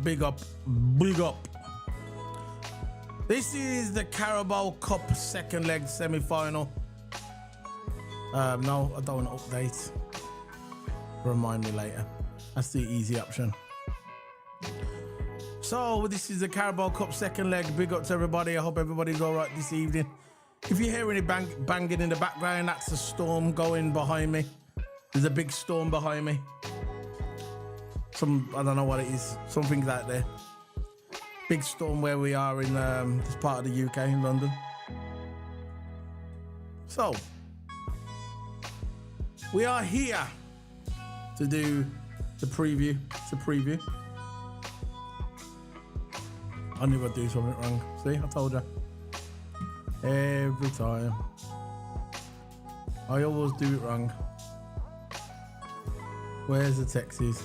Big up. This is the Carabao Cup second leg semi-final. No, I don't want to update. Remind me later. That's the easy option. So this is the Carabao Cup second leg. Big up to everybody. I hope everybody's all right this evening. If you hear any banging in the background, that's a storm going behind me. There's a big storm behind me. I don't know what it is. Something's out there. Big storm where we are in this part of the UK, in London. So, we are here to do the preview. It's a preview. I knew I'd do something wrong. See, I told you. Every time. I always do it wrong. Where's the Texas?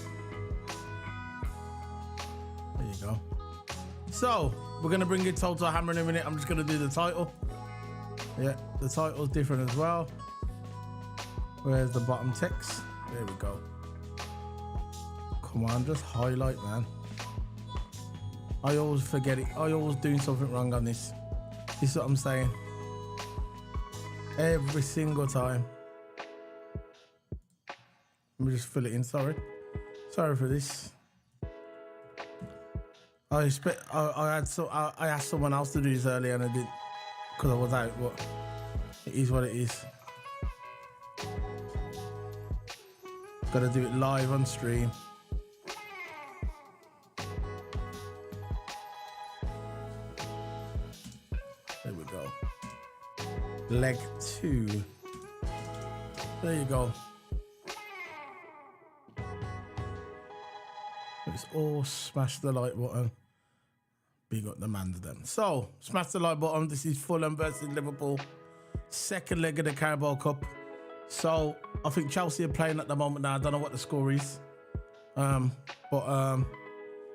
There you go. So, we're going to bring in Total Hammer in a minute. I'm just going to do the title. Yeah, the title's different as well. Where's the bottom text? There we go. Come on, just highlight, man. I always forget it. I always doing something wrong on this. This is what I'm saying. Every single time. Let me just fill it in, sorry. Sorry for this. I asked someone else to do this earlier and I didn't because I was out, but it is what it is. Gotta do it live on stream. There we go. Leg 2. There you go. Let's all smash the like button. Big up the man to them. So, smash the like button. This is Fulham versus Liverpool. Second leg of the Carabao Cup. So, I think Chelsea are playing at the moment now. I don't know what the score is. But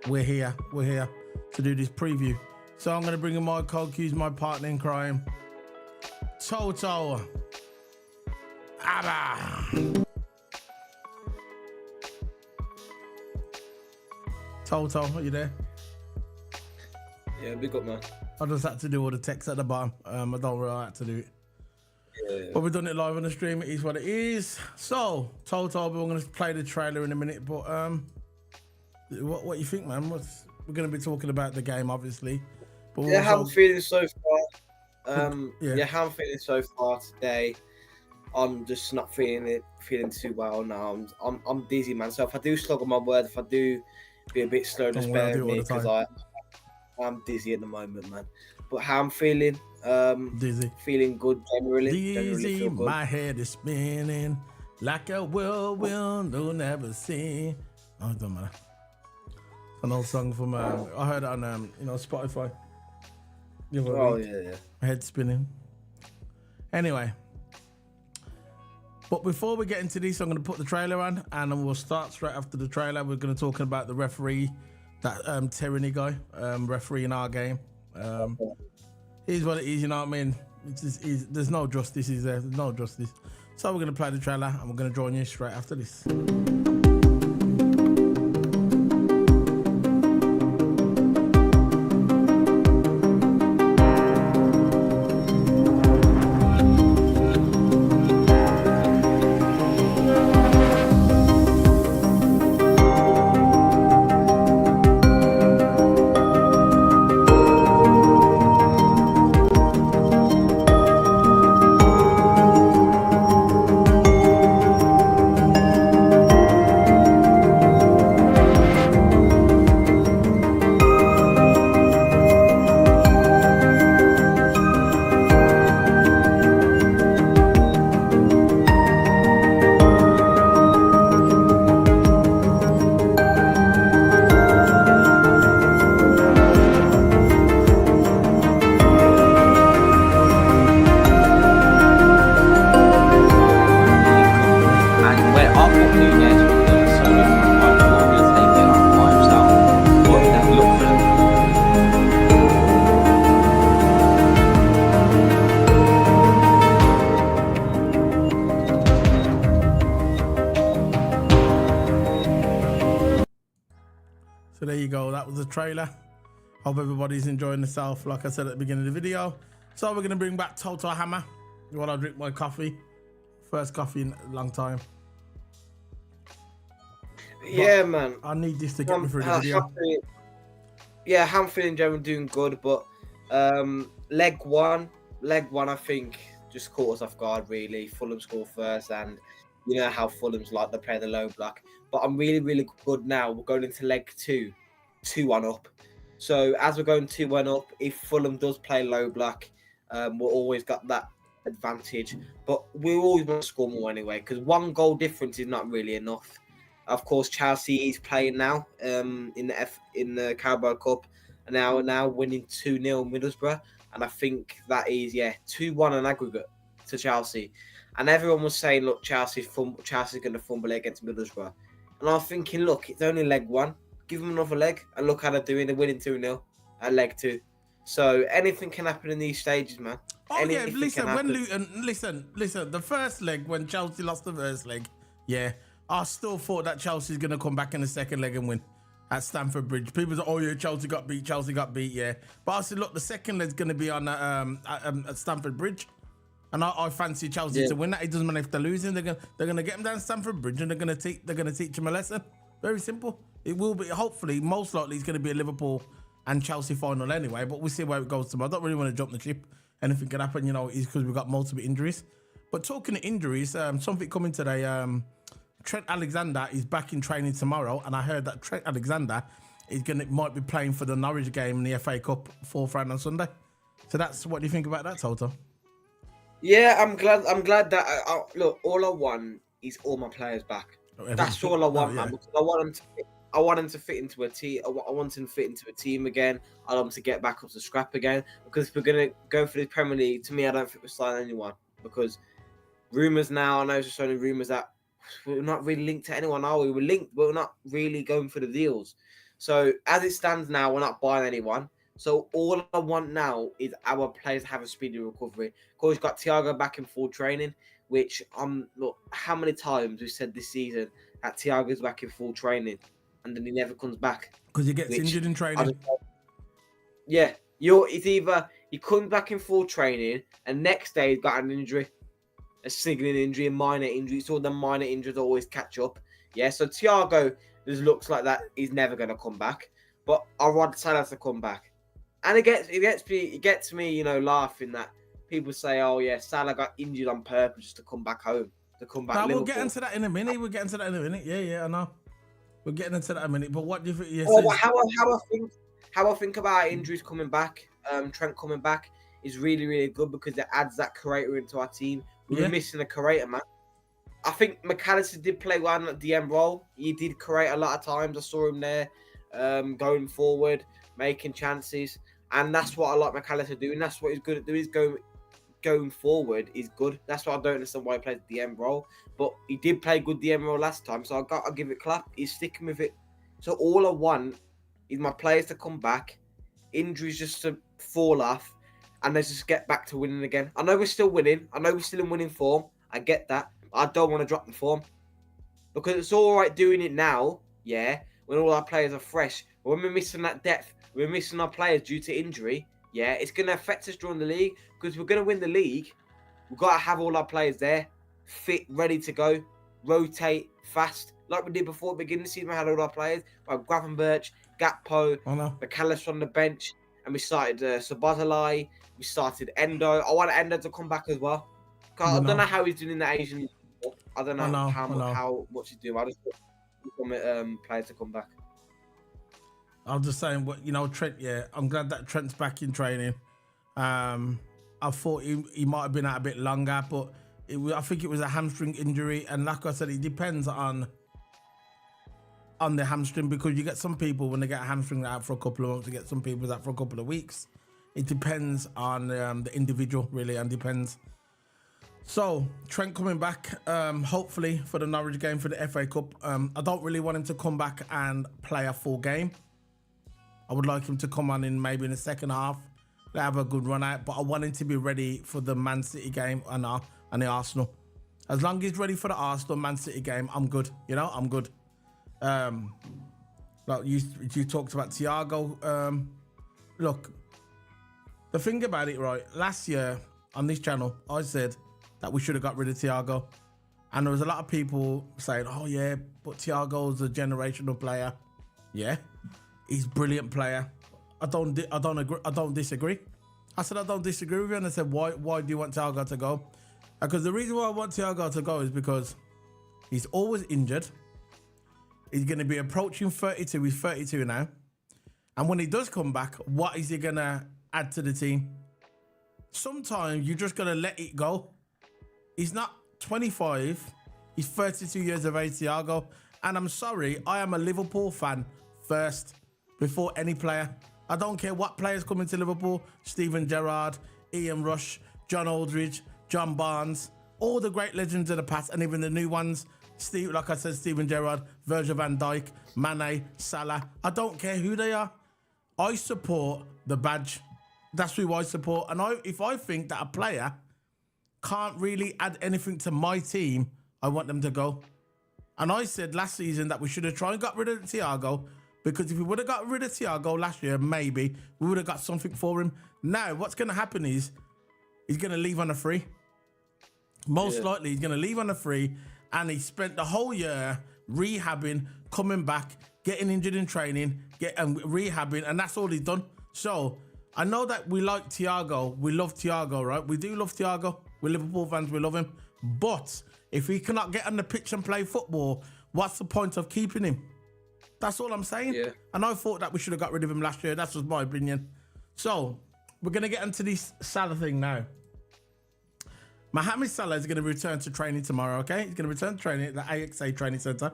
we're here. We're here to do this preview. So, I'm going to bring in my co-accused, my partner in crime. Toto. Abba. Toto, are you there? Yeah, big up, man. I just had to do all the text at the bottom. I don't really like to do it. Yeah. But we've done it live on the stream. It is what it is. So, Toto, we're going to play the trailer in a minute. But what you think, man? We're going to be talking about the game, obviously. But yeah, how I'm feeling so far. How I'm feeling so far today. I'm just not feeling too well now. I'm dizzy, man. So if I do slug on my words, if I do be a bit slow, just bear with me because I'm dizzy at the moment, man. But how I'm feeling, dizzy, feeling good generally. Dizzy, feel good. My head is spinning like a whirlwind you'll never see. Oh, it don't matter. An old song from I heard it on Spotify. Yeah. Head spinning. Anyway. But before we get into this, I'm going to put the trailer on and we'll start straight after the trailer. We're going to talk about the referee, that tyranny guy, refereeing our game. Here's what it is, you know what I mean? There's no justice, is there? There's no justice. So we're going to play the trailer and we're going to join you straight after this. was the trailer. Hope everybody's enjoying themselves, like I said at the beginning of the video. So we're going to bring back Total Hammer while I drink my coffee. First coffee in a long time. Yeah, man. I need this to get me through the video. I'm feeling generally doing good, but leg one, I think just caught us off guard. Really, Fulham score first, and you know how Fulham's like they play the low block. But I'm really, really good now. We're going into leg two, 2-1 up. So as we're going 2-1 up, if Fulham does play low block, we'll always got that advantage. But we always want to score more anyway, because 1 goal difference is not really enough. Of course, Chelsea is playing now in the Carabao Cup, and now winning 2-0 Middlesbrough, and I think that is 2-1 an aggregate to Chelsea, and everyone was saying, look, Chelsea's going to fumble it against Middlesbrough, and I'm thinking, look, it's only leg 1, give them another leg, and look how they're doing, they're winning 2-0 at leg 2. So anything can happen in these stages, man. Listen, when Luton, listen, the first leg when Chelsea lost the first leg, I still thought that Chelsea's going to come back in the second leg and win at Stamford Bridge. People say, oh yeah, Chelsea got beat, yeah. But I said, look, the second leg's going to be on at Stamford Bridge. And I fancy Chelsea to win that. It doesn't matter if they're losing. They're going to get them down Stamford Bridge and they're going to teach them a lesson. Very simple. It will be, hopefully, most likely it's going to be a Liverpool and Chelsea final anyway. But we'll see where it goes tomorrow. I don't really want to jump the ship. Anything can happen, is because we've got multiple injuries. But talking of injuries, something coming today, Trent Alexander is back in training tomorrow, and I heard that Trent Alexander might be playing for the Norwich game in the FA Cup 4th round on Sunday. So that's what do you think about that, Toto? Yeah, I'm glad that look, all I want is all my players back. That's all I want, man. Because I want them to fit into a team. I want them to fit into a team again. I want them to get back up to scrap again. Because if we're gonna go for the Premier League, to me, I don't think we're signing anyone. Because rumours now, I know it's just only rumours that we're not really linked to anyone, are we? We're linked, but we're not really going for the deals. So as it stands now, we're not buying anyone. So all I want now is our players have a speedy recovery. Of course, we've got Thiago back in full training, which look, how many times we've said this season that Thiago's back in full training and then he never comes back. Because he gets injured in training. It's either he comes back in full training and next day he's got an injury. A signaling injury, a minor injury. So the minor injuries always catch up. Yeah, so Thiago just looks like that he's never going to come back. But I'd rather Salah to come back. And it gets me, laughing that people say, oh yeah, Salah got injured on purpose just to come back home, to come back. We'll get into that in a minute. Yeah, I know. We're getting into that in a minute. But what do you think? How I think about injuries coming back, Trent coming back is really, really good because it adds that creator into our team. We were missing a creator, man. I think McAllister did play well in the DM role. He did create a lot of times. I saw him there going forward, making chances. And that's what I like McAllister doing. That's what he's good at doing. He's going forward is good. That's why I don't understand why he plays the DM role. But he did play good DM role last time, so I'll give it a clap. He's sticking with it. So all I want is my players to come back, injuries just to fall off, and let's just get back to winning again. I know we're still winning. I know we're still in winning form. I get that. I don't want to drop the form. Because it's all right doing it now, when all our players are fresh. But when we're missing that depth, we're missing our players due to injury, it's going to affect us during the league. Because we're going to win the league, we've got to have all our players there, fit, ready to go, rotate, fast. Like we did before the beginning of the season, we had all our players. Like Gravenberch, Gakpo, McAllister on the bench. And we started Szoboszlai, we started Endo. I want Endo to come back as well. I don't know how he's doing in the Asian. I don't know how much he's doing. I just want players to come back. I'm just saying, Trent. I'm glad that Trent's back in training. I thought he might have been out a bit longer, but I think it was a hamstring injury, and like I said, it depends on the hamstring because you get some people when they get a hamstring out for a couple of months, you get some people out for a couple of weeks. It depends on the individual, really, and depends. So Trent coming back, hopefully for the Norwich game for the FA Cup. I don't really want him to come back and play a full game. I would like him to come on in maybe in the second half, have a good run out, but I want him to be ready for the Man City game and the Arsenal. As long as he's ready for the Arsenal Man City game, I'm good. I'm good. Like you talked about Thiago. Look, the thing about it, right? Last year on this channel, I said that we should have got rid of Thiago, and there was a lot of people saying, "Oh yeah, but Thiago's a generational player." Yeah, he's a brilliant player. I don't agree. I don't disagree. I said I don't disagree with you, and I said why do you want Thiago to go? Because the reason why I want Thiago to go is because he's always injured. He's going to be approaching 32. He's 32 now. And when he does come back, what is he going to add to the team? Sometimes you just got to let it go. He's not 25. He's 32 years of age, Thiago. And I'm sorry, I am a Liverpool fan first, before any player. I don't care what players come into Liverpool. Steven Gerrard, Ian Rush, John Aldridge, John Barnes, all the great legends of the past, and even the new ones. Like I said, Steven Gerrard, Virgil van Dijk, Mane, Salah. I don't care who they are. I support the badge. That's who I support. And if I think that a player can't really add anything to my team, I want them to go. And I said last season that we should have tried and got rid of Thiago, because if we would have got rid of Thiago last year, maybe we would have got something for him. Now, what's going to happen is he's going to leave on a free. Most likely, he's going to leave on a free. And he spent the whole year rehabbing, coming back, getting injured in training, rehabbing, and that's all he's done. So I know that we like Thiago. We love Thiago, right? We do love Thiago. We're Liverpool fans. We love him. But if he cannot get on the pitch and play football, what's the point of keeping him? That's all I'm saying. Yeah. And I thought that we should have got rid of him last year. That's just my opinion. So we're going to get into this Salah thing now. Mohamed Salah is going to return to training tomorrow, okay? He's going to return to training at the AXA Training Centre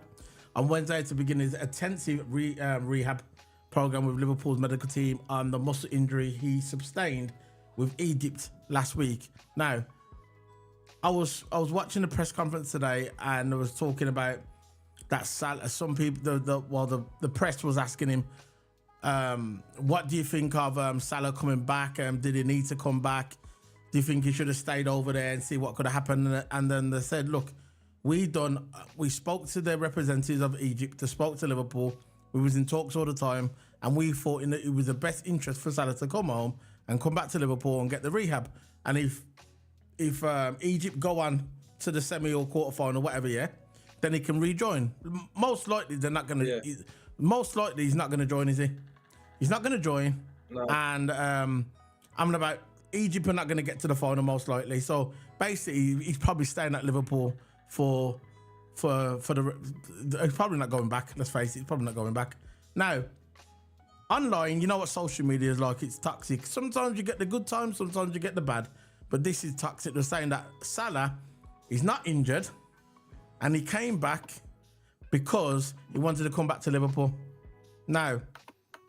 on Wednesday to begin his intensive rehab program with Liverpool's medical team on the muscle injury he sustained with Egypt last week. Now, I was watching the press conference today, and I was talking about that Salah. Some people, the press was asking him, what do you think of Salah coming back? Did he need to come back? Do you think he should have stayed over there and see what could have happened? And then they said, look, we spoke to the representatives of Egypt, they spoke to Liverpool, we was in talks all the time, and we thought it was the best interest for Salah to come home and come back to Liverpool and get the rehab. And if Egypt go on to the semi or quarterfinal, whatever, yeah, then he can rejoin. Most likely they're not going to. Yeah. Most likely he's not going to join, is he? He's not going to join. No. And about Egypt are not going to get to the final most likely. So basically, he's probably staying at Liverpool for the. He's probably not going back. Let's face it, he's probably not going back. Now, online, you know what social media is like. It's toxic. Sometimes you get the good times, sometimes you get the bad. But this is toxic. They're saying that Salah is not injured, and he came back because he wanted to come back to Liverpool. Now,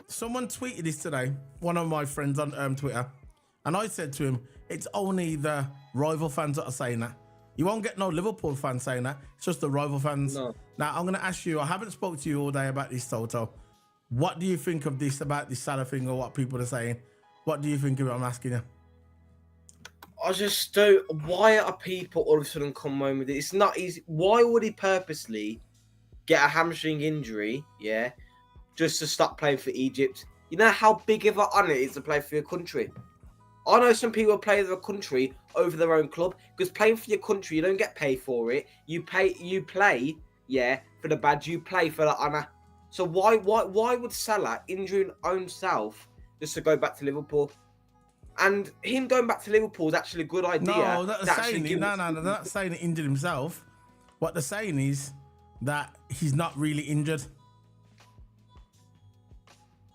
someone tweeted this today, one of my friends on Twitter, and I said to him, it's only the rival fans that are saying that. You won't get no Liverpool fans saying that. It's just the rival fans. No. Now, I'm going to ask you, I haven't spoke to you all day about this, Toto. What do you think of this, about this Salah thing, or what people are saying? What do you think of it? I'm asking you. I just don't. Why are people all of a sudden come home with it? It's not easy. Why would he purposely get a hamstring injury, yeah, just to stop playing for Egypt? You know how big of an honour it is to play for your country? I know some people play for their country over their own club, because playing for your country, you don't get paid for it. You play, yeah, for the badge. You play for the honour. So why would Salah injure his own self just to go back to Liverpool? And him going back to Liverpool is actually a good idea. No, they're not saying he injured himself. What they're saying is that he's not really injured.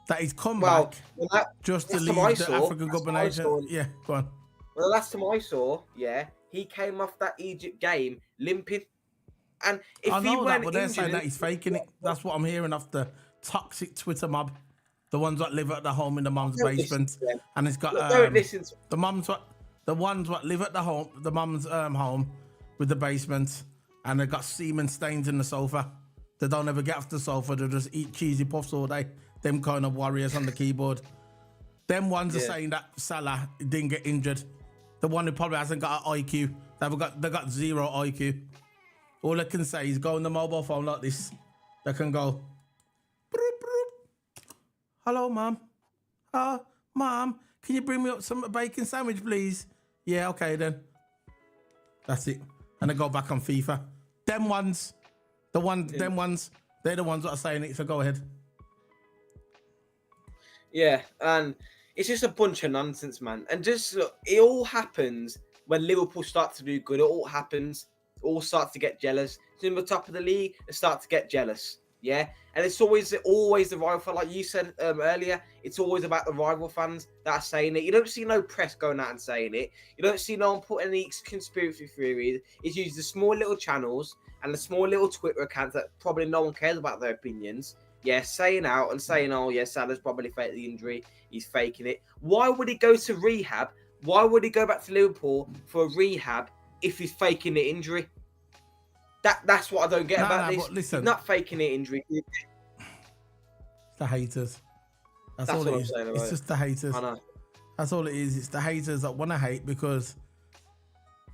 That he's come back just to leave the African Cup of Nations. Yeah, go on. Well, the last time I saw, yeah, he came off that Egypt game limping. And if I know he went but they're saying that he's faking it. That's what I'm hearing off the toxic Twitter mob. The ones that live at the home in the mum's basement, and it's got don't listen to the ones that live at the home, the mum's home with the basement, and they got semen stains in the sofa. They don't ever get off the sofa. They just eat cheesy puffs all day. Them kind of warriors on the keyboard. Them ones are saying that Salah didn't get injured. The one who probably hasn't got an IQ. They got zero IQ. All they can say is go on the mobile phone like this. They can go. Hello, Mum. Mum, can you bring me up some bacon sandwich, please? Yeah, okay then. That's it. And I go back on FIFA. Them ones, they're the ones that are saying it, so go ahead. Yeah, and it's just a bunch of nonsense, man. And just look, it all happens when Liverpool start to do good. It all happens. It all starts to get jealous. It's in the top of the league, they start to get jealous. Yeah, and it's always the rival. Like you said earlier, it's always about the rival fans that are saying it. You don't see no press going out and saying it. You don't see no one putting any conspiracy theories. It's usually the small little channels and the small little Twitter accounts that probably no one cares about their opinions. Yeah, saying out and saying, oh, yeah, Salah's probably faked the injury. He's faking it. Why would he go to rehab? Why would he go back to Liverpool for a rehab if he's faking the injury? That's what I don't get about this. Listen, he's not faking the injury. It's the haters. That's all it is. It's just the haters. I know. That's all it is. It's the haters that want to hate because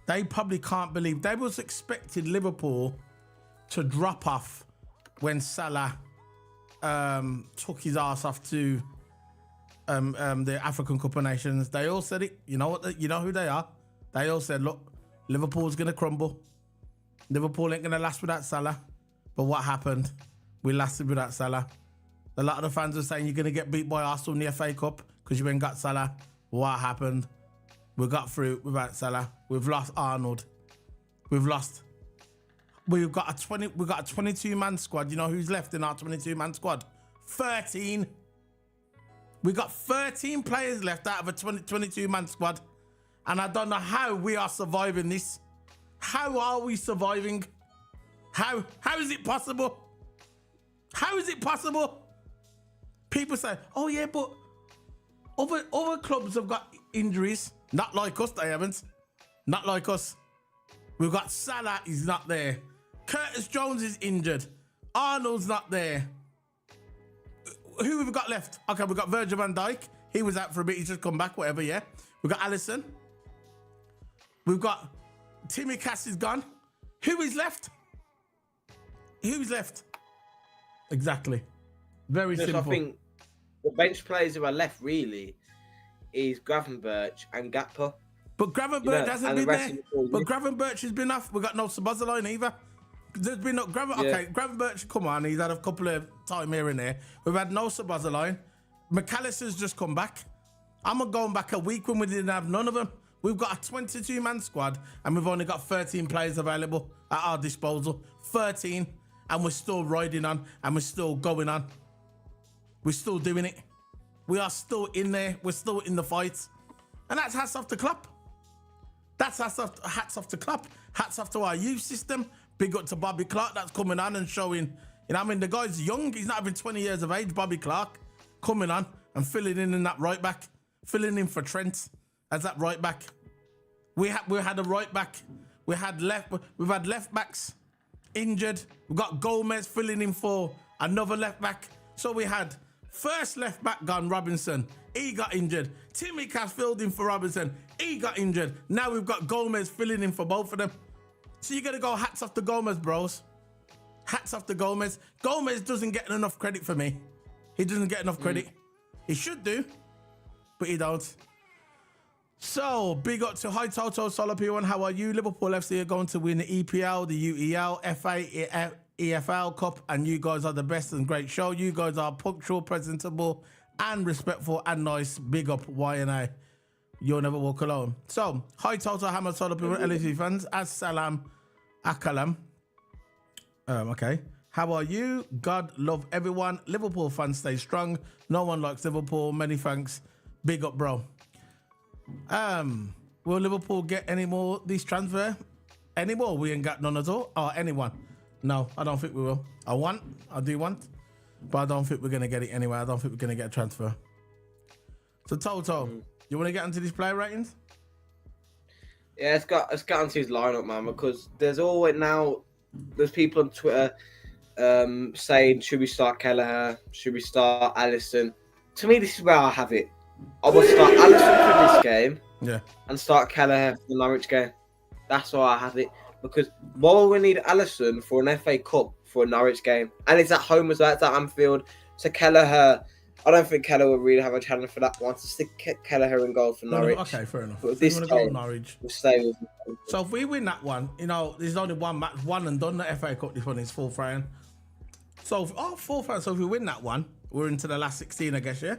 they probably can't believe. They was expecting Liverpool to drop off when Salah took his ass off to the African Cup of Nations. They all said it. You know what? You know who they are. They all said, look, Liverpool's going to crumble. Liverpool ain't going to last without Salah. But what happened? We lasted without Salah. A lot of the fans are saying you're going to get beat by Arsenal in the FA Cup because you ain't got Salah. What happened? We got through without Salah. We've lost Arnold. We've got a 22-man squad. You know who's left in our 22-man squad? 13. We got 13 players left out of a 22-man squad. And I don't know how we are surviving this. How are we surviving? How is it possible? How is it possible? People say, oh yeah, but other clubs have got injuries. Not like us, they haven't. Not like us. We've got Salah, he's not there. Curtis Jones is injured. Arnold's not there. Who have we got left? Okay, we've got Virgil van Dijk. He was out for a bit, he's just come back, whatever, yeah. We've got Alisson. We've got Timmy Cass is gone. Who is left? Who's left? Exactly. Very simple. I think the bench players who are left really is Gravenberch and Gakpo. But Gravenberch hasn't been there. But Gravenberch has been off. We've got no Szoboszlai either. There's been no Okay, Gravenberch, come on. He's had a couple of time here and there. We've had no Szoboszlai. McAllister's just come back. I'm going back a week when we didn't have none of them. We've got a 22-man squad and we've only got 13 players available at our disposal. 13. And we're still riding on and we're still going on. We're still doing it. We are still in there. We're still in the fight. And that's hats off to Klopp. That's hats off to Klopp. Hats off to our youth system. Big up to Bobby Clark that's coming on and showing, you know, I mean, the guy's young. He's not even 20 years of age, Bobby Clark, coming on and filling in that right back, filling in for Trent as that right back. We had a right back. We've had left backs injured. We've got Gomez filling in for another left back. So we had first left back gone, Robinson. He got injured. Timmy Cass filled in for Robinson. He got injured. Now we've got Gomez filling in for both of them. So you got to go hats off to Gomez, bros. Hats off to Gomez. Gomez doesn't get enough credit for me. He doesn't get enough credit. He should do, but he don't. So, big up to High Toto Solo P1. How are you? Liverpool FC are going to win the EPL, the UEL, FA, EFL Cup, and you guys are the best and great show. You guys are punctual, presentable, and respectful and nice. Big up YNA. You'll never walk alone. So, High Toto Hammer Solo P1 LSU fans. As-salam akalam. Okay. How are you? God love everyone. Liverpool fans stay strong. No one likes Liverpool. Many thanks. Big up, bro. Will Liverpool get any more this transfer? Any more? We ain't got none at all. Or anyone? No, I don't think we will. I do want, but I don't think we're gonna get it anyway. I don't think we're gonna get a transfer. So Toto, you want to get into these player ratings? Yeah, let's get onto his lineup, man, because there's people on Twitter saying, should we start Kelleher? Should we start Alisson? To me, this is where I have it. I will start Alisson for this game, and start Kelleher for the Norwich game. That's why I have it, because why would we need Alisson for an FA Cup for a Norwich game? And it's at home as well, it's at Anfield. So Kelleher I don't think Keller will really have a challenge for that one. To stick Kelleher in goal for Norwich. Okay, fair enough. But So you this want to go game, Norwich? we'll stay with. So if we win that one, there's only one match, one and done. The FA Cup. This one is fourth round. So fourth round. So if we win that one, we're into the last 16, I guess. Yeah.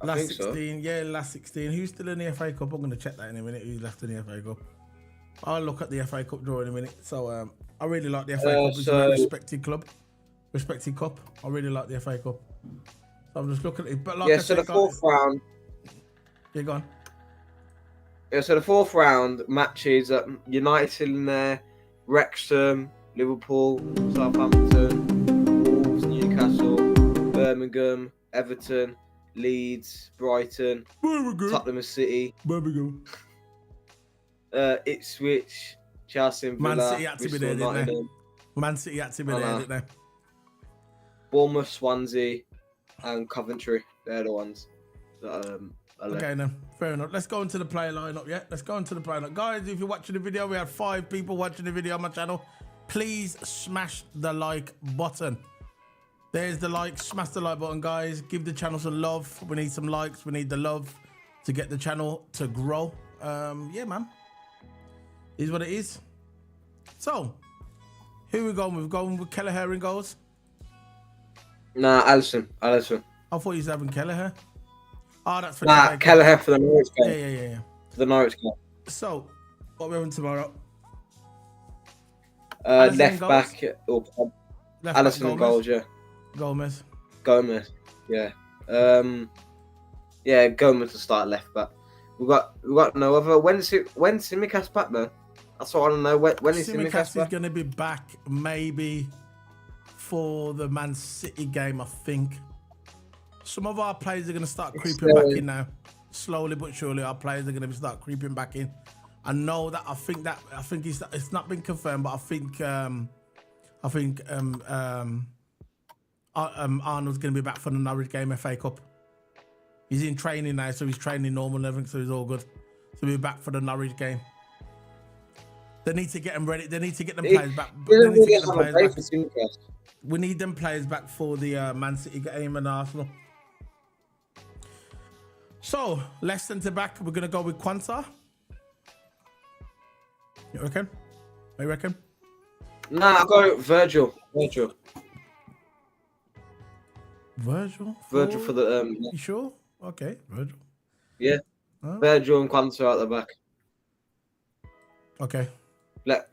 Last 16, yeah, last 16. Who's still in the FA Cup? I'm going to check that in a minute. Who's left in the FA Cup? I'll look at the FA Cup draw in a minute. So I really like the FA Cup. It's a respected club. Respected cup. I really like the FA Cup. So I'm just looking at it. But like I said, the fourth round. You're gone. Yeah, so the fourth round matches United in there, Wrexham, Liverpool, Southampton, Wolves, Newcastle, Birmingham, Everton, Leeds, Brighton, Tottenham City, Birmingham, Ipswich, Chelsea, and Villa. Man City had to be there, didn't they? Man City had to be there, didn't they? Bournemouth, Swansea, and Coventry. They're the ones that okay, then. Fair enough. Let's go into the player lineup, yeah? Let's go into the player lineup. Guys, if you're watching the video, we have 5 people watching the video on my channel. Please smash the like button. There's the like. Smash the like button, guys. Give the channel some love. We need some likes. We need the love to get the channel to grow. Yeah, man. Is what it is. So, who we going with? We're going with Kelleher in goals? Nah, Alisson. I thought you was having Kelleher. Oh, that's for Kelleher for the Norwich game. Yeah. For the Norwich game. So, what are we having tomorrow? Left back or Alisson in goals, yeah. Gomez, yeah. Yeah, Gomez to start left back. We got no other. When's Tsimikas back though? That's what I want to know. When is Tsimikas back? Is going to be back maybe for the Man City game, I think. Some of our players are going to start creeping back in now. Slowly but surely, our players are going to start creeping back in. I know that. I think it's not been confirmed, but I think Arnold's going to be back for the Norwich game, FA Cup. He's in training now, so he's training normal and everything, so he's all good. So he'll be back for the Norwich game. They need to get them ready. They need to get them players back. We need them players back for the Man City game and Arsenal. So, left centre back, we're going to go with Quanta. You reckon? You reckon? Nah, I'll go Virgil. Virgil for the You sure? Okay, Virgil. Yeah. Huh? Virgil and Quanta out the back. Okay. Let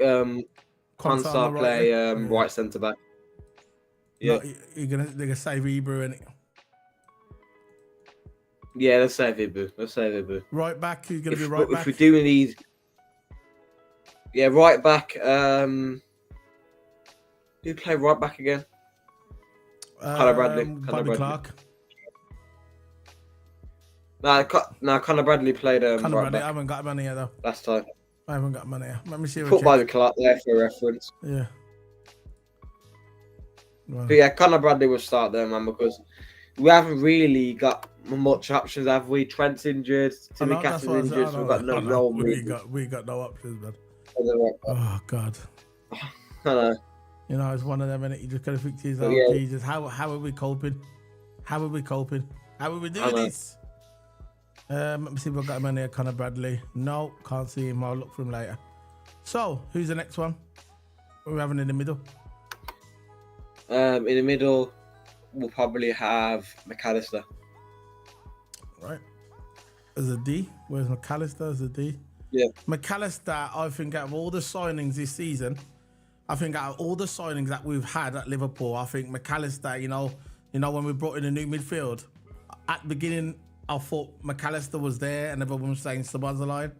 Quanta play right centre back. Yeah. No, they're gonna save Ebru in it. Yeah, let's save Ebru. Right back, who's gonna be right back? If we do need right back, who play right back again? Conor Bradley. Bobby Clark. No, Conor Bradley played Conor right Bradley, back. I haven't got him on here though. Last time. I haven't got him on here. Let me see. Put Bobby Clark there for reference. Yeah. Wow. But yeah, Conor Bradley will start there, man, because we haven't really got much options, have we? Trent's injured, Tsimikas is injured, so we've got no. We got no options, man. Oh God. I know. You know, it's one of them, and you just gotta think to yourself, Jesus, how are we coping? How are we doing this? Let me see if I've got him in there. Conor Bradley. No, can't see him. I'll look for him later. So, who's the next one? What are we having in the middle? In the middle, we'll probably have McAllister. Right. As a D. Where's McAllister as a D? Yeah. McAllister, I think out of all the signings this season, out of all the signings that we've had at Liverpool, I think McAllister, you know when we brought in a new midfield, at the beginning, I thought McAllister was there and everyone was saying Szoboszlai.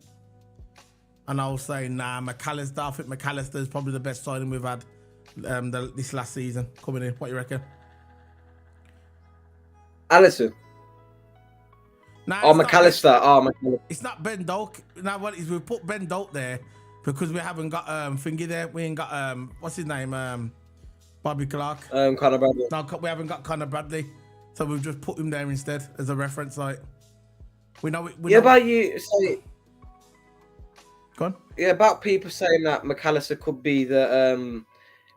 And I was saying, nah, McAllister, I think McAllister is probably the best signing we've had this last season coming in. What do you reckon? Alisson. Nah, McAllister. McAllister. It's not Ben Doak. Now what is we put Ben Doak there because we haven't got thingy there. We ain't got what's his name? Bobby Clark. Conor Bradley. No, we haven't got Conor Bradley. So we've just put him there instead as a reference, like we know. About you say. Go on. Yeah, about people saying that McAllister could be the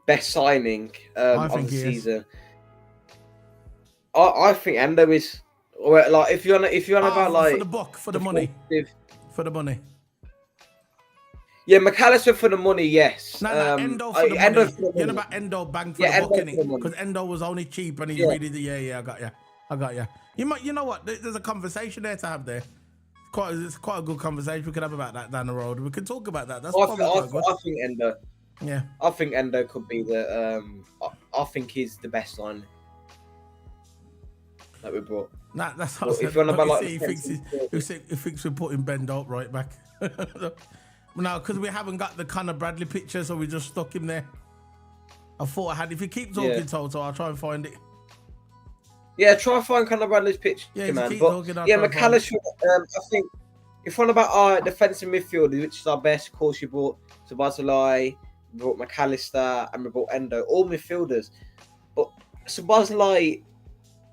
best signing of the season. I think Endo is like if you're on about like for the money. Yeah, McAllister for the money, yes. No, Endo for the money. You know about Endo bang for the buck, innit? Because Endo was only cheap and he's really I got you. You know what? There's a conversation there to have there. It's quite a good conversation we could have about that down the road. We could talk about that. That's probably quite good. I think Endo. Yeah. I think Endo could be the I think he's the best line that we brought. Nah, that's what I said. If you're on about like he thinks we're putting Ben Dolt right back. No, because we haven't got the Conor Bradley picture, so we just stuck him there. I thought I had. If you keep talking, Toto, I'll try and find it. Yeah, try and find Conor Bradley's picture, man. But McAllister, I think if one about our defensive midfield, which is our best, of course, you brought Szoboszlai, we brought McAllister, and we brought Endo, all midfielders. But Szoboszlai,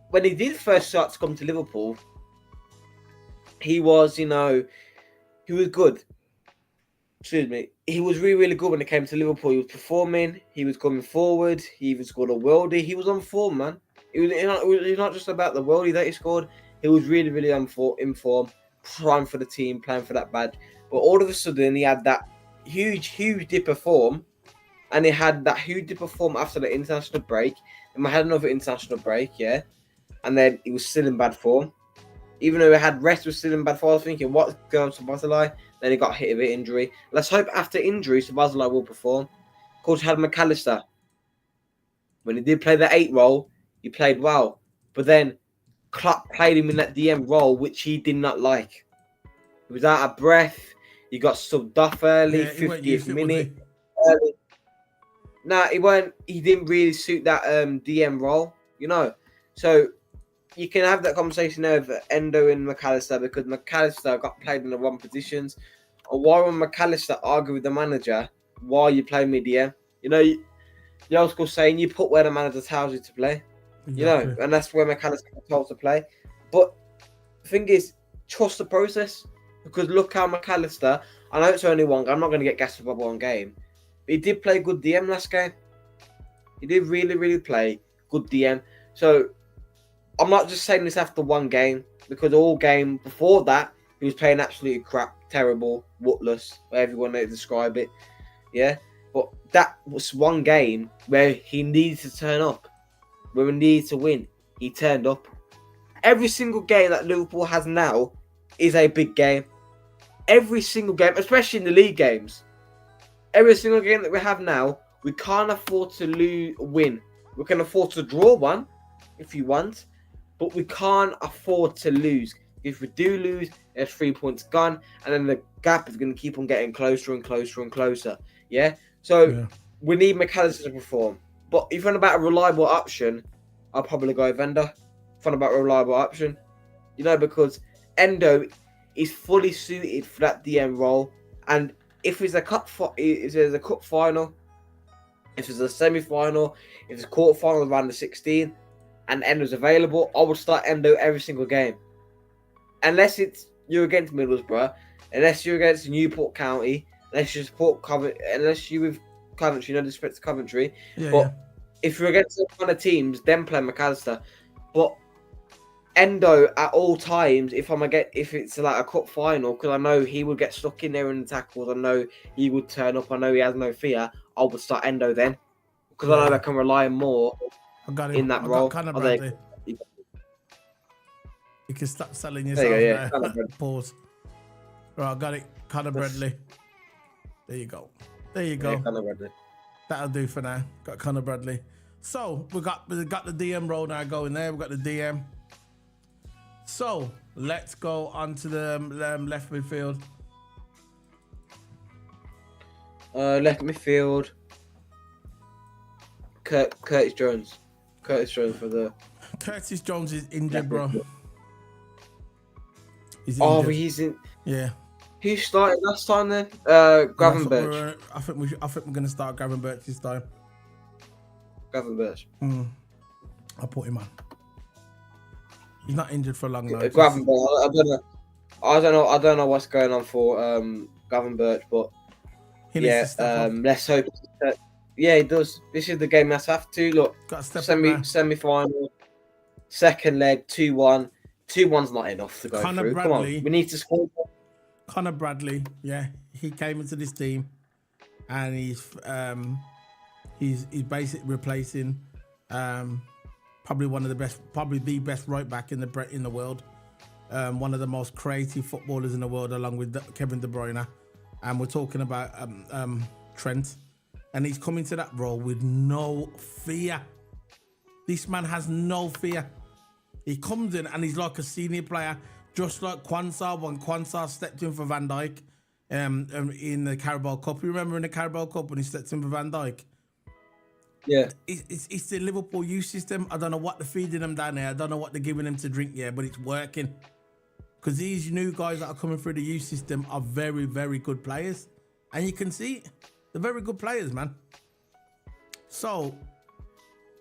when he did first start to come to Liverpool, he was good. Excuse me. He was really, really good when it came to Liverpool. He was performing. He was coming forward. He even scored a worldie. He was on form, man. It was not just about the worldie that he scored. He was really, really in form, prime for the team, playing for that badge. But all of a sudden, he had that huge, huge dip of form. And he had that huge dip of form after the international break. And we had another international break, yeah. And then he was still in bad form. Even though he had rest, was still in bad form. I was thinking, what's going on to Szoboszlai? Then he got hit with an injury. Let's hope after injury, Szoboszlai will perform. Of course, he had McAllister. When he did play the 8 role, he played well. But then Klopp played him in that DM role, which he did not like. He was out of breath. He got subbed off early, 50th minute. He didn't really suit that DM role, So you can have that conversation over Endo and McAllister because McAllister got played in the wrong positions. And why would McAllister argue with the manager while you play mid-DM? The old school saying, you put where the manager tells you to play. Exactly. And that's where McAllister was told to play. But the thing is, trust the process. Because look how McAllister, I know it's only one game, I'm not going to get gassed about one game. But he did play good DM last game. He did really, really play good DM. So I'm not just saying this after one game, because all game before that, he was playing absolutely crap, terrible, wootless, whatever you want to describe it. Yeah? But that was one game where he needed to turn up, where we needed to win. He turned up. Every single game that Liverpool has now is a big game. Every single game, especially in the league games. Every single game that we have now, we can't afford to win. We can afford to draw one if you want, but we can't afford to lose. If we do lose, there's 3 points gone, and then the gap is going to keep on getting closer and closer and closer. Yeah? So we need McAllister to perform. But if you're about a reliable option, I'll probably go with Endo. If you're about a reliable option, because Endo is fully suited for that DM role. And if there's a cup final, if there's a semi-final, if there's a quarter-final around the 16, and Endo's available, I would start Endo every single game. Unless you're against Middlesbrough, unless you're against Newport County, unless you support Coventry, unless you're with Coventry, no disrespect to Coventry. If you're against those kind of teams, then play McAllister. But Endo at all times, if it's like a cup final, because I know he would get stuck in there in the tackles, I know he would turn up, I know he has no fear, I would start Endo then. Because I know I can rely more in that role. You can stop selling yourself there. Pause. Right, I got it. Conor Bradley. There you go. Yeah, Conor Bradley. That'll do for now. Got Conor Bradley. So we got the DM role now going there. We got the DM. So let's go on to the left midfield. Left midfield. Curtis Jones. Curtis Jones is injured, bro. He's injured. He's in. Yeah. Who started last time then? Gravenberch. I think we're gonna start Gravenberch this time. Gravenberch. I'll put him on. He's not injured for long now. Gravenberch. I don't know what's going on for Gravenberch, but let's hope. Yeah, he does. This is the game that's have to look. Got to step semi-final. Second leg, 2-1. 2-1's not enough to go Connor through. Bradley, Come on, we need to score. Connor Bradley, yeah, he came into this team, and he's basically replacing probably one of the best, probably the best right back in the world. One of the most creative footballers in the world, along with Kevin De Bruyne. And we're talking about Trent, and he's coming to that role with no fear. This man has no fear. He comes in and he's like a senior player, just like Quansah when Quansah stepped in for Van Dijk in the Carabao Cup. You remember in the Carabao Cup when he stepped in for Van Dijk? Yeah. It's the Liverpool youth system. I don't know what they're feeding them down there. I don't know what they're giving them to drink here, but it's working. Because these new guys that are coming through the youth system are very, very good players. And you can see it. They're very good players, man. So,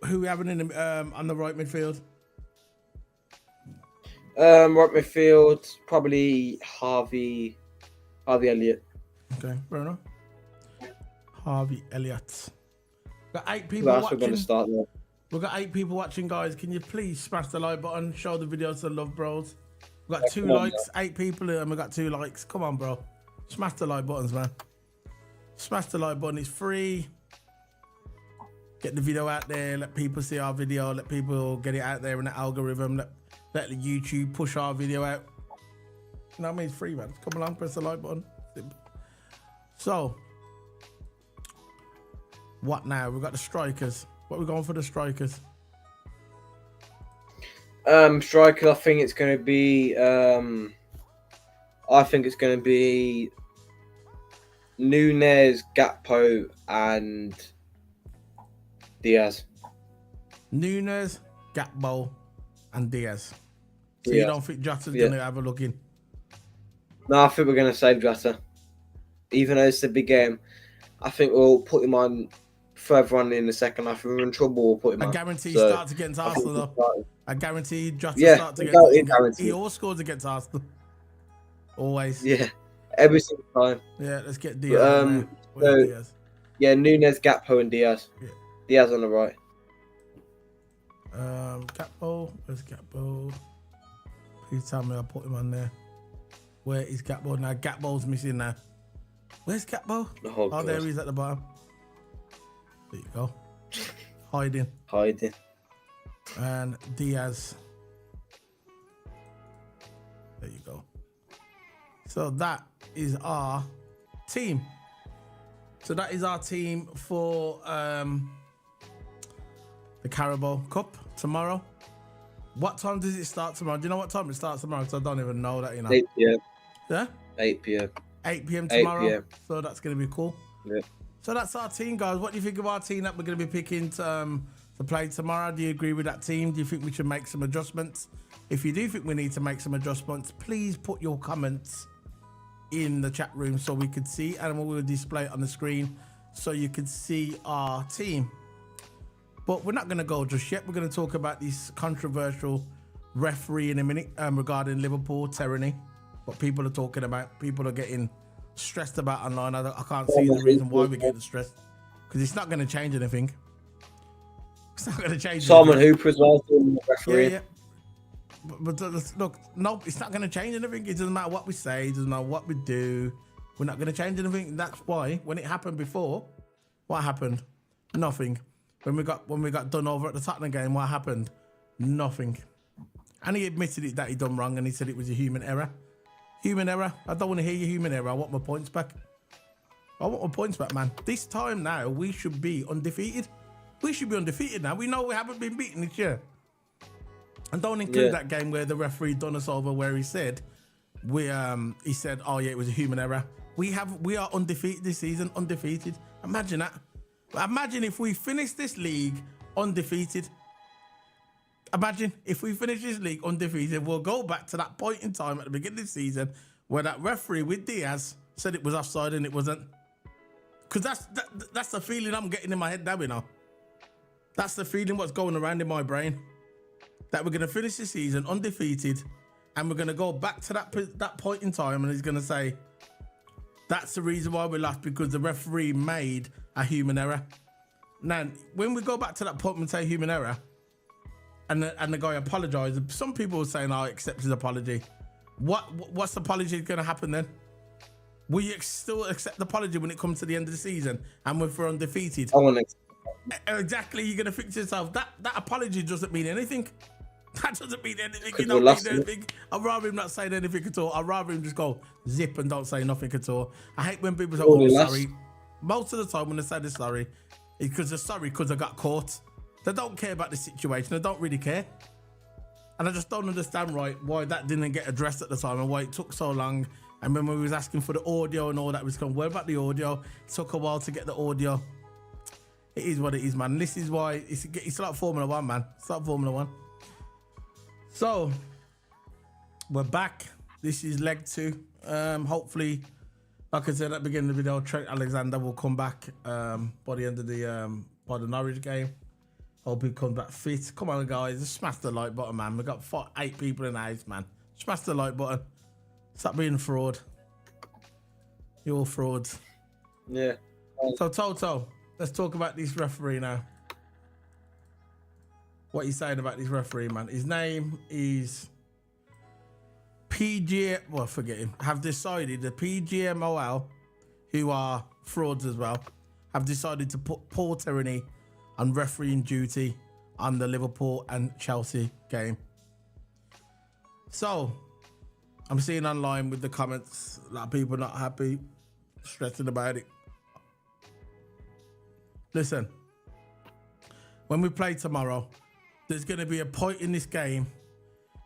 who we having in the, on the right midfield? Right midfield, probably Harvey Elliott. Okay, fair enough. Harvey Elliott. Got 8 people That's watching. We're going to start there. We've got 8 people watching, guys. Can you please smash the like button? Show the video to Love Bros. We've got 2 likes, 8 people, and we've got 2 likes. Come on, bro. Smash the like buttons, man. Smash the like button. It's free. Get the video out there. Let people see our video. Let people get it out there in the algorithm. Let the YouTube push our video out. You know what I mean? It's free, man. Come along, press the like button. So, what now? We've got the strikers. What are we going for the strikers? Striker, I think it's going to be Núñez, Gakpo, and Diaz. Núñez, Gakpo, and Diaz. So Yeah. you don't think Jota's going to have a look in? No, I think we're going to save Jota. Even though it's a big game, I think we'll put him on further on in the second half. If we're in trouble, we'll put him on. I guarantee he starts against Arsenal, though. I guarantee Jota starts against He always scores against Arsenal. Always. Yeah, every single time. Yeah, let's get Diaz. Diaz? Yeah, Núñez, Gakpo, and Diaz. Yeah. Diaz on the right. Gakpo. Where's Gakpo? Please tell me I put him on there. Where is Gakpo now? Gakpo's missing now. Where's Gakpo? Oh, there he is at the bottom. There you go. Hiding. And Diaz. There you go. So that is our team. So that is our team for the Carabao Cup tomorrow. What time does it start tomorrow? Do you know what time it starts tomorrow? Because I don't even know that, you know. 8 p.m. Yeah? 8 p.m. 8 p.m. tomorrow. 8 p.m. So that's going to be cool. Yeah. So that's our team, guys. What do you think of our team that we're going to be picking to play tomorrow? Do you agree with that team? Do you think we should make some adjustments? If you do think we need to make some adjustments, please put your comments in the chat room so we can see, and we'll display it on the screen so you can see our team. But we're not going to go just yet. We're going to talk about this controversial referee in a minute regarding Liverpool tyranny. What people are talking about. People are getting stressed about online. I can't see the reason why we're getting stressed, because it's not going to change anything. It's not going to change Simon Hooper as well doing the referee. Yeah. But look, no, it's not going to change anything. It doesn't matter what we say. It doesn't matter what we do. We're not going to change anything. That's why when it happened before, what happened? Nothing. When we got done over at the Tottenham game, what happened? Nothing. And he admitted it that he done wrong, and he said it was a human error. Human error. I don't want to hear your human error. I want my points back. I want my points back, man. This time now, we should be undefeated. We should be undefeated now. We know we haven't been beaten this year. And don't include that game where the referee done us over, where he said, he said, oh yeah, it was a human error. We are undefeated this season, undefeated. Imagine that. Imagine if we finish this league undefeated. Imagine if we finish this league undefeated, we'll go back to that point in time at the beginning of the season where that referee with Diaz said it was offside and it wasn't. Because that's the feeling I'm getting in my head now, you know. That's the feeling what's going around in my brain. That we're going to finish the season undefeated and we're going to go back to that point in time and he's going to say, that's the reason why we lost, because the referee made a human error. Now, when we go back to that point and say human error, and the guy apologized. Some people were saying, "I accept his apology." What's the apology going to happen then? Will you still accept the apology when it comes to the end of the season and if we're undefeated? I want to. Exactly, you're going to fix yourself. That apology doesn't mean anything. That doesn't mean anything. Could It don't we mean anything. I'd rather him not saying anything at all. I'd rather him just go zip and don't say nothing at all. I hate when people say, "Oh, sorry." Most of the time when they say they're sorry, it's because they're sorry because they got caught. They don't care about the situation. They don't really care. And I just don't understand why that didn't get addressed at the time and why it took so long. And when we was asking for the audio and all that was going, where about the audio? It took a while to get the audio. It is what it is, man. This is why it's like Formula 1, man. It's like Formula 1. So, we're back. This is leg 2. Hopefully, like I said at the beginning of the video, Trent Alexander will come back by the end of by the Norwich game. Hope he comes back fit. Come on, guys. Just smash the like button, man. We've got 8 people in the house, man. Smash the like button. Stop being a fraud. You're all frauds. Yeah. So, Toto, let's talk about this referee now. What are you saying about this referee, man? His name is well, forget him. Have decided the PGMOL, who are frauds as well, have decided to put Paul Tierney on refereeing duty on the Liverpool and Chelsea game. So, I'm seeing online with the comments, a lot of people not happy, stressing about it. Listen, when we play tomorrow, there's going to be a point in this game.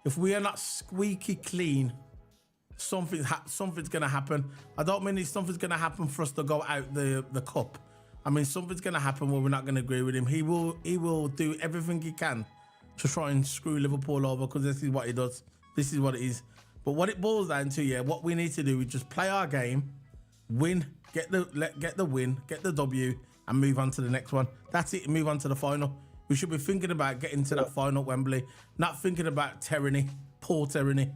If we are not squeaky clean, something's going to happen. I don't mean something's going to happen for us to go out the cup. I mean, something's going to happen where we're not going to agree with him. He will do everything he can to try and screw Liverpool over because this is what he does. This is what it is. But what it boils down to, yeah, what we need to do is just play our game, win, get the win, get the W, and move on to the next one. That's it. Move on to the final. We should be thinking about getting to that final at Wembley, not thinking about tyranny, poor tyranny.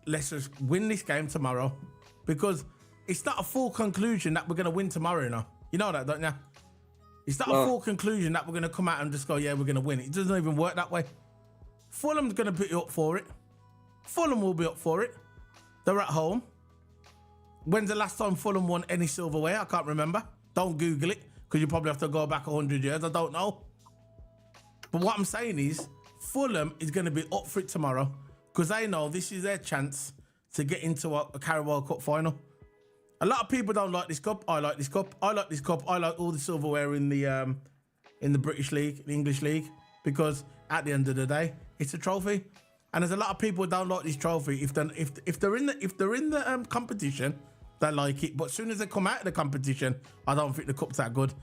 Let's just win this game tomorrow because it's not a full conclusion that we're going to win tomorrow, you know. You know that, don't you? It's not a full conclusion that we're going to come out and just go, yeah, we're going to win. It doesn't even work that way. Fulham's going to put you up for it. Fulham will be up for it. They're at home. When's the last time Fulham won any silverware? I can't remember. Don't Google it because you probably have to go back 100 years. I don't know. But what I'm saying is Fulham is going to be up for it tomorrow because they know this is their chance to get into a Carabao Cup final. A lot of people don't like this cup. I like this cup. I like this cup. I like all the silverware in the British League, the English League, because at the end of the day, it's a trophy. And there's a lot of people who don't like this trophy. If they're in the competition, they like it. But as soon as they come out of the competition, I don't think the cup's that good.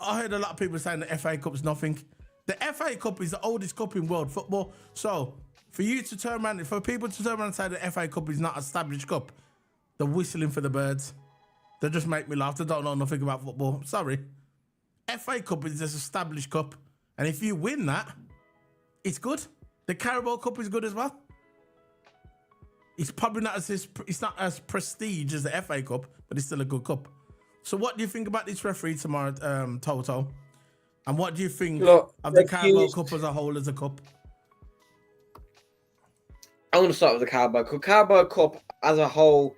I heard a lot of people saying the FA Cup's nothing. The FA Cup is the oldest cup in world football. So for people to turn around and say the FA Cup is not an established cup, they're whistling for the birds. They just make me laugh. They don't know nothing about football. Sorry. FA Cup is this established cup. And if you win that, it's good. The Carabao Cup is good as well. It's probably not as prestige as the FA Cup, but it's still a good cup. So what do you think about this referee tomorrow, Toto? And what do you think of the Carabao Cup as a whole as a cup? I'm going to start with the Carabao Cup. Carabao Cup as a whole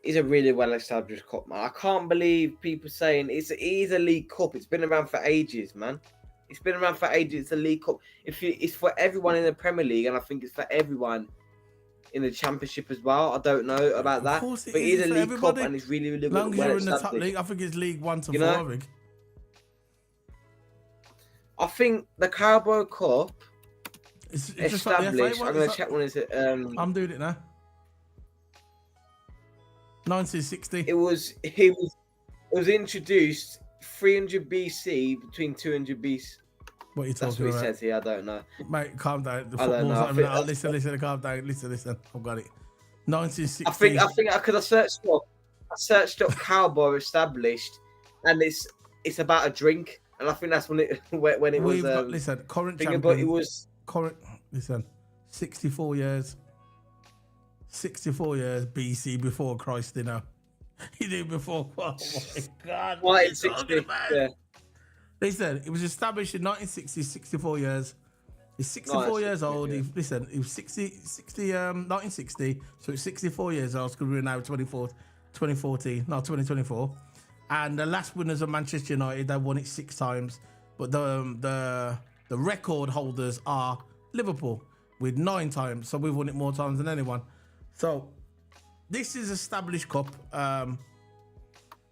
is a really well-established cup, man. I can't believe people saying it is a League Cup. It's been around for ages, man. It's been around for ages. It's a League Cup. It's for everyone in the Premier League, and I think it's for everyone in the Championship as well. I don't know about that, but it is a League Cup, and it's really, really long as you're in the top league. I think it's League 1 to 4. I think. I think the Carabao Cup it's established. Like I'm going to check when is it. I'm doing it now. 1960. It was introduced 300 BC between 200 BC. What are you talking about? That's what it says here. I don't know. Mate, calm down. The I don't know. Listen, calm down. Listen. I've got it. 1960. I think because I searched up Carabao established, and it's about a drink, and I think that's when it was. Listen, current champion. But it was current. Listen, 64 years. 64 years BC before Christ, you know. He did before. Oh my God. What is 60? Yeah. They said it was established in 1960, 64 years. He's 64 years old. Yeah. He was 1960, so he's 64 years old because we're now 2024. And the last winners of Manchester United, they won it 6 times. But the record holders are Liverpool with 9 times. So we've won it more times than anyone. So this is established cup.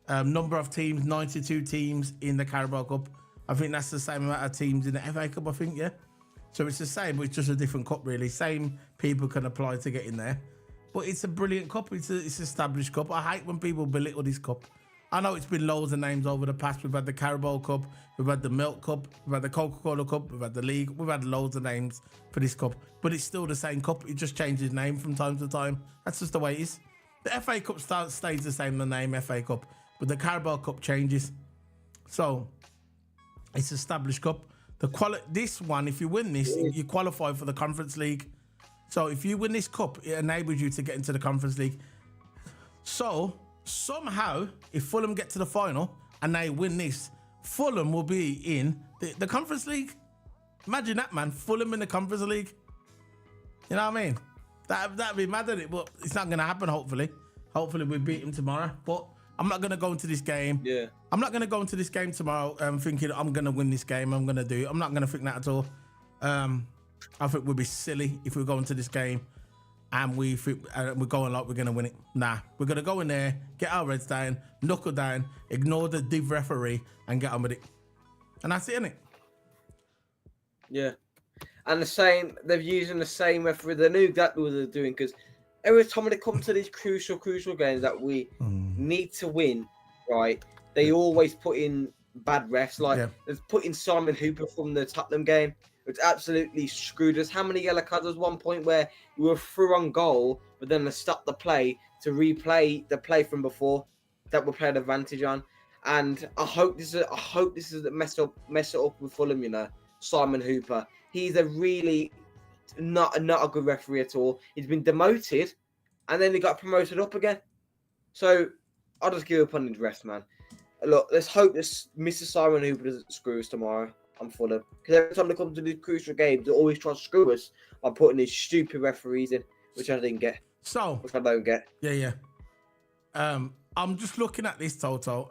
Number of teams, 92 teams in the Carabao Cup. I think that's the same amount of teams in the FA Cup, I think, yeah? So it's the same, but it's just a different cup, really. Same people can apply to get in there. But it's a brilliant cup. It's an established cup. I hate when people belittle this cup. I know it's been loads of names over the past. We've had the Carabao Cup, we've had the Milk Cup, we've had the Coca-Cola Cup, we've had the League. We've had loads of names for this cup. But it's still the same cup. It just changes name from time to time. That's just the way it is. The FA Cup stays the same, the name FA Cup. But the Carabao Cup changes. So it's established cup. This one, if you win this, you qualify for the Conference League. So if you win this cup, it enables you to get into the Conference League. So somehow, if Fulham get to the final and they win this, Fulham will be in the Conference League. Imagine that, man. Fulham in the Conference League. You know what I mean? That'd be mad, isn't it? But it's not going to happen, hopefully. Hopefully we beat him tomorrow. But I'm not going to go into this game. Yeah. I'm not going to go into this game tomorrow thinking I'm going to win this game. I'm going to do it. I'm not going to think that at all. I think we'd be silly if we go into this game and we're going like we're going to win it. Nah, we're going to go in there, get our heads down, knuckle down, ignore the div referee and get on with it. And that's it, innit? Yeah. And they're using the same referee. They knew exactly what they're doing because every time they come to these crucial games that we need to win, right, they always put in bad refs. Like, they've put in Simon Hooper from the Tottenham game, which absolutely screwed us. How many yellow cards? There was one point where we were through on goal, but then they stopped the play to replay the play from before that we played advantage on. And I hope this is a mess it up with Fulham, you know, Simon Hooper. He's a really not a good referee at all. He's been demoted and then he got promoted up again. So I'll just give up on his rest, man. Look, let's hope this Mr. Simon Hooper doesn't screw us tomorrow. I'm Fulham. Because every time they come to these crucial games, they always try to screw us by putting these stupid referees in, which I didn't get. Which I don't get. Yeah. I'm just looking at this total.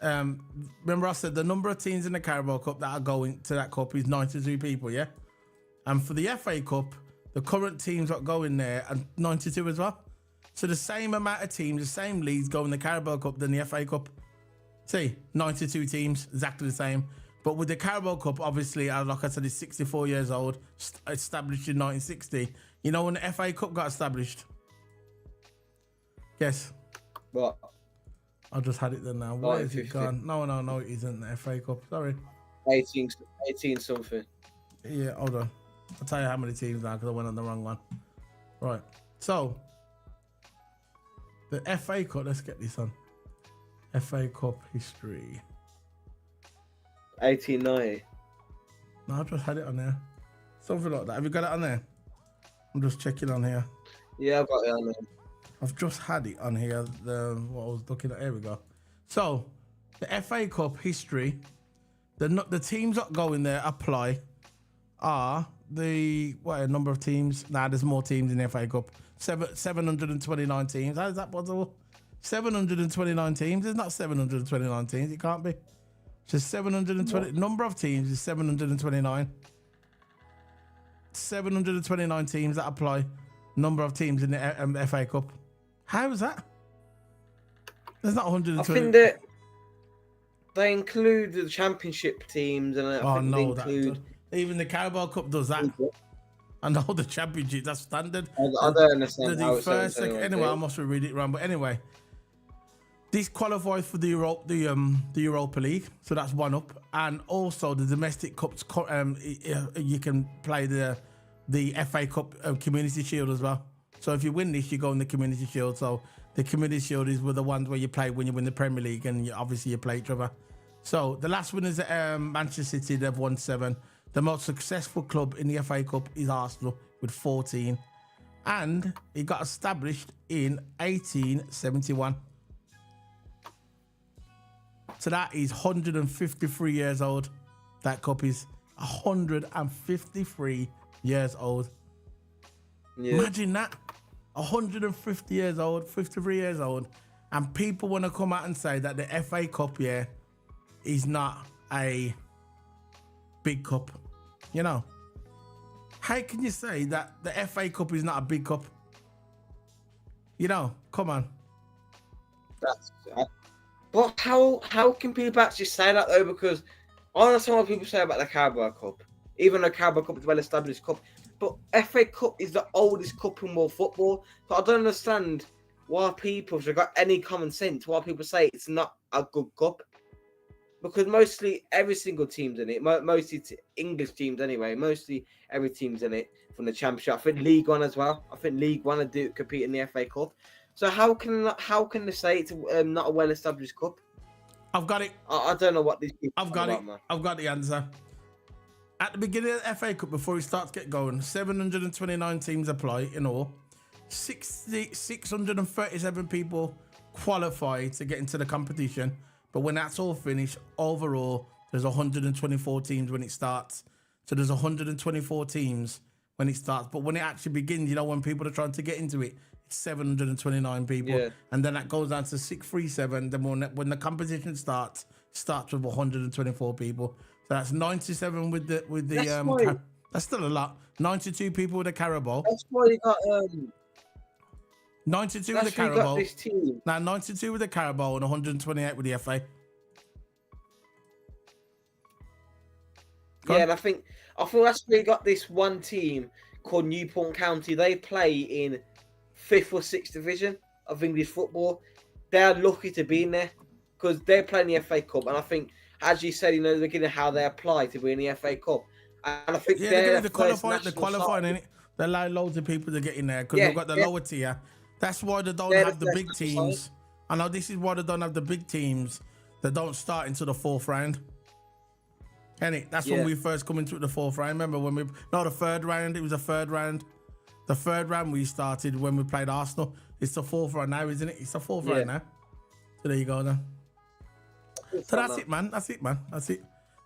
Remember I said the number of teams in the Carabao Cup that are going to that cup is 92 people, yeah? And for the FA Cup, the current teams that go in there are 92 as well. So the same amount of teams, the same leagues go in the Carabao Cup than the FA Cup. See, 92 teams, exactly the same. But with the Carabao Cup, obviously, like I said, it's 64 years old, established in 1960. You know when the FA Cup got established? Guess. What? I just had it there now. Where is it gone? No, it isn't the FA Cup. Sorry. 18 something. Yeah, hold on. I'll tell you how many teams now because I went on the wrong one. Right. So, the FA Cup, let's get this on. FA Cup history. 1890. No, I just had it on there. Something like that. Have you got it on there? I'm just checking on here. Yeah, I've got it on there. I've just had it on here. What I was looking at. Here we go. So, the FA Cup history. The teams that go in there apply are what number of teams? Nah, there's more teams in the FA Cup. 729 teams. How is that possible? 729 teams. There's not 729 teams. It can't be. Just 720. Number of teams is 729. 729 teams that apply. Number of teams in the FA Cup. How is that? There's not 120. I think that they include the championship teams, and I think they include even the Carabao Cup does that. I know the championship, that's standard. I don't understand how it's first, anyway, I must read it wrong, but anyway, this qualifies for the Europa League, so that's one up, and also the domestic cups. You can play the FA Cup Community Shield as well. So if you win this, you go in the Community Shield. So the Community Shield is the ones where you play when you win the Premier League, and obviously you play each other. So the last winners at Manchester City, they've won 7. The most successful club in the FA Cup is Arsenal with 14. And it got established in 1871. So that is 153 years old. That cup is 153 years old. Yeah. Imagine that. 150 years old, 53 years old, and people want to come out and say that the FA Cup, is not a big cup. You know, how can you say that the FA Cup is not a big cup? You know, come on. But how can people actually say that though? Because I understand what people say about the Carabao Cup. Even though Carabao Cup is a well-established cup, but FA Cup is the oldest cup in world football. So I don't understand why people, if they've got any common sense, why people say it's not a good cup. Because mostly every single team's in it. Mostly English teams anyway. Mostly every team's in it from the Championship. I think League One as well. I think League One do compete in the FA Cup. So how can they say it's not a well-established cup? I've got it. I don't know what these people. I've got it. Man. I've got the answer. At the beginning of the FA Cup, before it starts to get going, 729 teams apply in all. 637 people qualify to get into the competition. But when that's all finished, overall, there's 124 teams when it starts. So there's 124 teams when it starts. But when it actually begins, you know, when people are trying to get into it, it's 729 people. Yeah. And then that goes down to 637. Then when the competition starts with 124 people. So that's 97 with the that's still a lot. 92 people with the Carabao. That's why you got 92 with the Carabao. Now 92 with the Carabao and 128 with the FA. And I think that's where you got this one team called Newport County. They play in 5th or 6th division of English football. They're lucky to be in there because they're playing the FA Cup, and I think, as you said, you know, they're getting how they apply to be in the FA Cup. And I think they're qualifying in it. They allow loads of people to get in there because they've got the lower tier. That's why they don't have the big teams. I know this is why they don't have the big teams that don't start into the 4th round. That's when we first come into the 4th round. Remember when the 3rd round? It was the 3rd round. The 3rd round we started when we played Arsenal. It's the 4th round now, isn't it? It's the 4th round now. So there you go then. So that's it, man. That's it.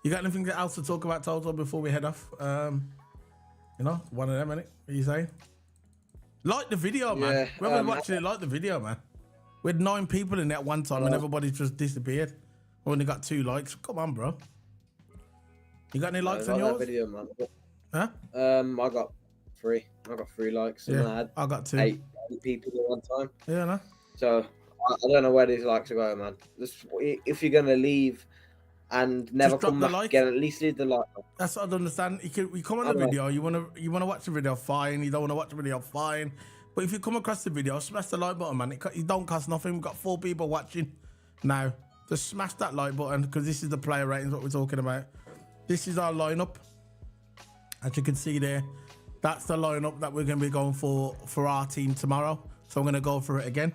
You got anything else to talk about, Toto, before we head off? You know, one of them, innit? What are you saying? Like the video, man. Whoever's watching it, like the video, man. We had 9 people in it at one time and everybody just disappeared. We only got 2 likes. Come on, bro. You got any likes on yours? Video, man. Huh? I got 3. I got 3 likes. And I got 2. 8 people at one time. Yeah, no. So I don't know where these likes are going, man. If you're gonna leave and never come back again, at least leave the like. That's what I don't understand. You come on the video, you wanna watch the video, fine. You don't wanna watch the video, fine. But if you come across the video, smash the like button, man. It don't cost nothing. We've got 4 people watching now. Just smash that like button because this is the player ratings, what we're talking about. This is our lineup. As you can see there, that's the lineup that we're going to be going for our team tomorrow. So I'm going to go for it again.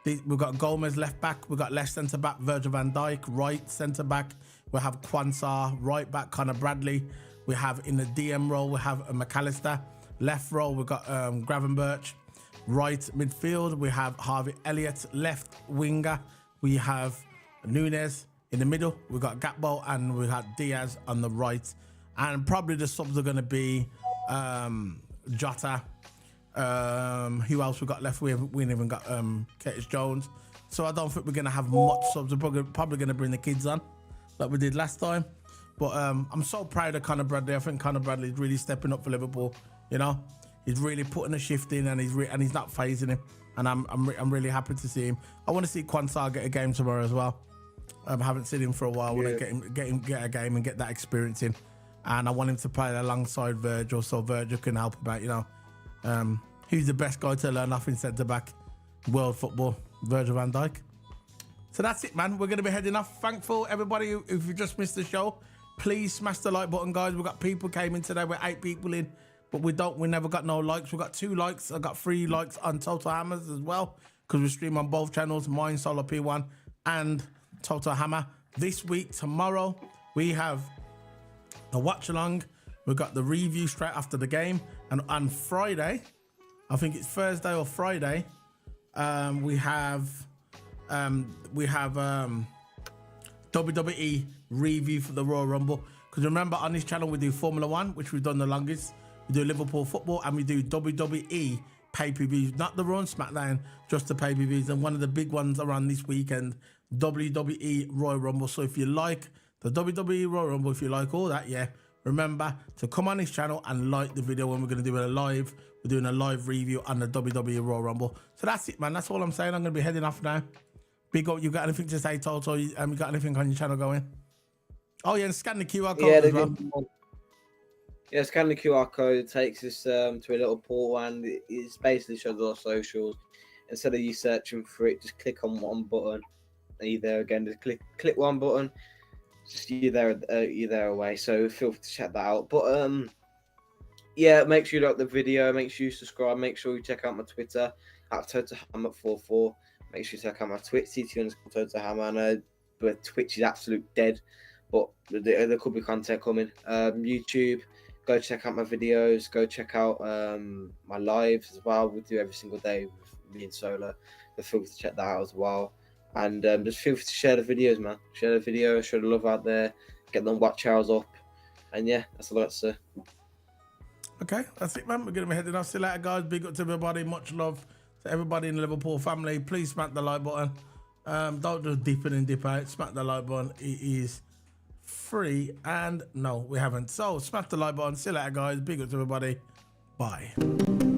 We've got Gomez left back. We've got left centre back Virgil van Dijk. Right centre back we have Quansah. Right back Connor Bradley. We have in the DM role we have McAllister. Left row we've got Gravenberch. Right midfield we have Harvey Elliott. Left winger we have Nunes. In the middle, we've got Gakpo and we've got Diaz on the right. And probably the subs are going to be Jota. Who else we got left? We ain't even got Curtis Jones. So I don't think we're going to have much subs. We're probably going to bring the kids on like we did last time. But I'm so proud of Connor Bradley. I think Connor Bradley is really stepping up for Liverpool. You know, he's really putting a shift in and he's not phasing him. And I'm really happy to see him. I want to see Quansah get a game tomorrow as well. I haven't seen him for a while. I want to get a game and get that experience in. And I want him to play alongside Virgil so Virgil can help him out, you know. Who's the best guy to learn off in centre-back? World football, Virgil van Dijk. So that's it, man. We're going to be heading off. Thankful, everybody, if you just missed the show, please smash the like button, guys. We've got people came in today. We're 8 people in, but we never got no likes. We got 2 likes. I got 3 likes on Total Hammers as well because we stream on both channels, mine, Solo P1 and Total Hammer. This week, tomorrow, we have a watch along. We've got the review straight after the game, and on Friday, I think it's Thursday or Friday, we have WWE review for the Royal Rumble Because remember, on this channel, we do Formula One, which we've done the longest. We do Liverpool football, and we do WWE pay-per-views. Not the Raw and SmackDown, just the pay-per-views. And one of the big ones around this weekend, WWE Royal Rumble. So if you like the WWE Royal Rumble, if you like all that, yeah, remember to come on this channel and like the video when we're going to do a live. We're doing a live review on the WWE Royal Rumble. So that's it, man. That's all I'm saying. I'm going to be heading off now. Big up. You got anything to say, Toto? You got anything on your channel going? Oh, yeah, and scan the QR code as well. Yeah, scan the QR code. It takes us to a little portal, and it basically shows our socials. Instead of you searching for it, just click on one button. And you're there again. Just click one button. Just you're there away. So feel free to check that out. But yeah, make sure you like the video. Make sure you subscribe. Make sure you check out my Twitter at TotoHammer44. Make sure you check out my Twitch, CT_TotoHammer. I know, but Twitch is absolute dead. But there could be content coming. YouTube, go check out my videos. Go check out my lives as well. We do every single day with me and Solar. So feel free to check that out as well. And just feel free to share the videos, man. Share the videos, show the love out there. Get them watch hours up. And yeah, that's all I got to say. Okay, that's it, man. We're going to be heading off. See you later, guys. Big up to everybody. Much love to everybody in the Liverpool family. Please smack the like button. Don't just dip in and dip out. Smack the like button. It is free. And no, we haven't. So smack the like button. See you later, guys. Big up to everybody. Bye.